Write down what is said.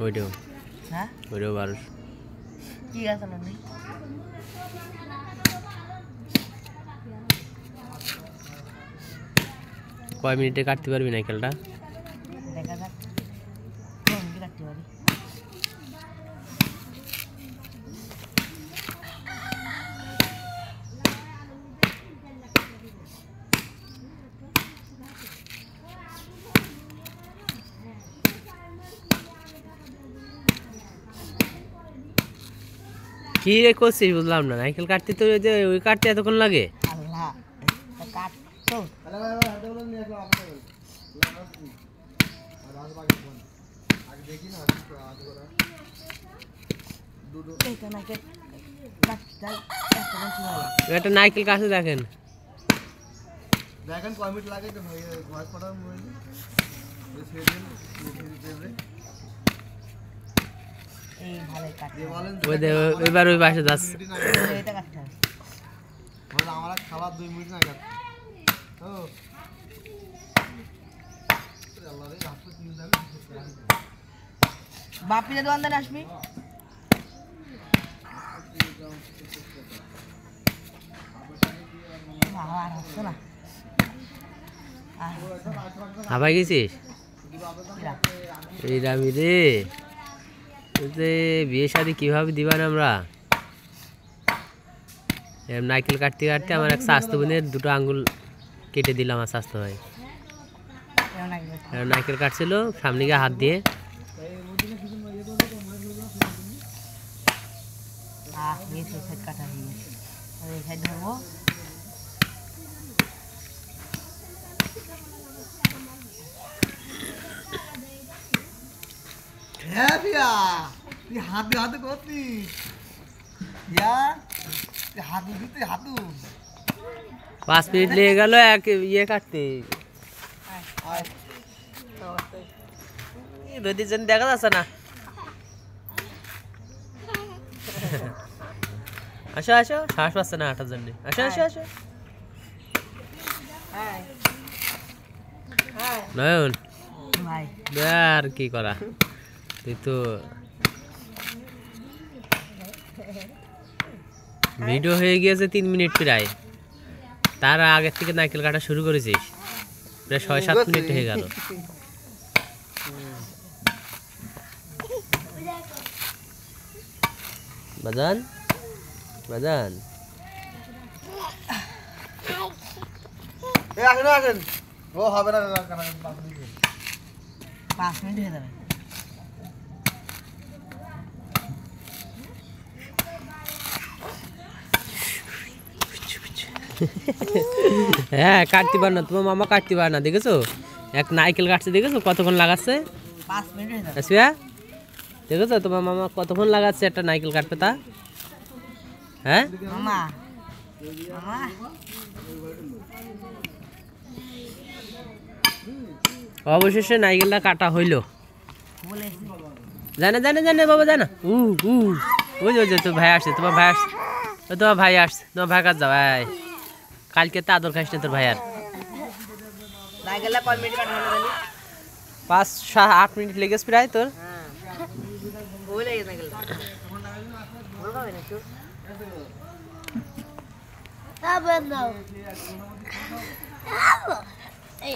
ওইটাও হ্যাঁ ওইটাও 1200 কি আছে না কয় মিনিটে কাটতে পারবি নাইকেলটা দেখা যাক কোন কাটতে পারি কি রে করছিস বুঝলাম না নাইকেল কাটতে তো ওই কাটতে এতক্ষণ লাগে আল্লাহ কাট তো একটা নাইকেল কাছে দেখেন দেখেন কয় মিনিট লাগে ভয়েস পাঠার এবার ওই পাশে যাচ্ছে আমার খাবার 2 মিনিট না গেছে বাপিরে দোকানদার আসবি হাবাই গেছিস এই রামি রে বিয়ে শাদী কিভাবে দিবান আমরা নাইকেল কাটতে কাটতে আমার এক স্বাস্থ্য বোনের 2টো আঙ্গুল কেটে দিলাম আমার স্বাস্থ্য ভাই নাইকেল কাটছিল সামনে গিয়ে হাত দিয়ে কাটা হয়ে গেছে ধরবো হ্যাঁ পিয়া তুই হাতে হাতে করতিস ইয়া তুই হাতু দিতে হাতু 5 মিনিট লেগে গেল এক ইয়ে কাটতে নদীর জন্য দেখা যাচ্ছে না আসো আসো শ্বাস পাচ্ছে না হাঁটার জন্য আসো আসো আসো নয়ন ভাই আর কি করা তুই তো ভিডিও হয়ে গিয়েছে 3 মিনিট প্রায় তার আগে থেকে নাইকেল কাটা শুরু করেছিস প্রায় 6-7 মিনিট হয়ে গেল বাজান বাজান আসেন ও হবে না 5 মিনিট হয়ে যাবে হ্যাঁ কাটতে পার না তোমার মামা কাটতে পার না দেখেছো এক নাইকেল কাটছে দেখেছো কতক্ষণ লাগাচ্ছে 5 মিনিট হয়ে যাবে আসিয়া দেখেছো তোমার মামা কতক্ষণ লাগাচ্ছে একটা নাইকেল কাটতে তা হ্যাঁ মামা মামা অবশেষে নাইকেলটা কাটা হইলো জানে জানে জানে বাবা জানা ওই যে তোর ভাই আসছে তোমার ভাই আসছে তোমার ভাই আসছে তোমার ভাই কাজ যাও কালকে তো আদর খাইস না তোর ভাই আর 5-8 মিনিট লেগেছে প্রায় তোর Hey,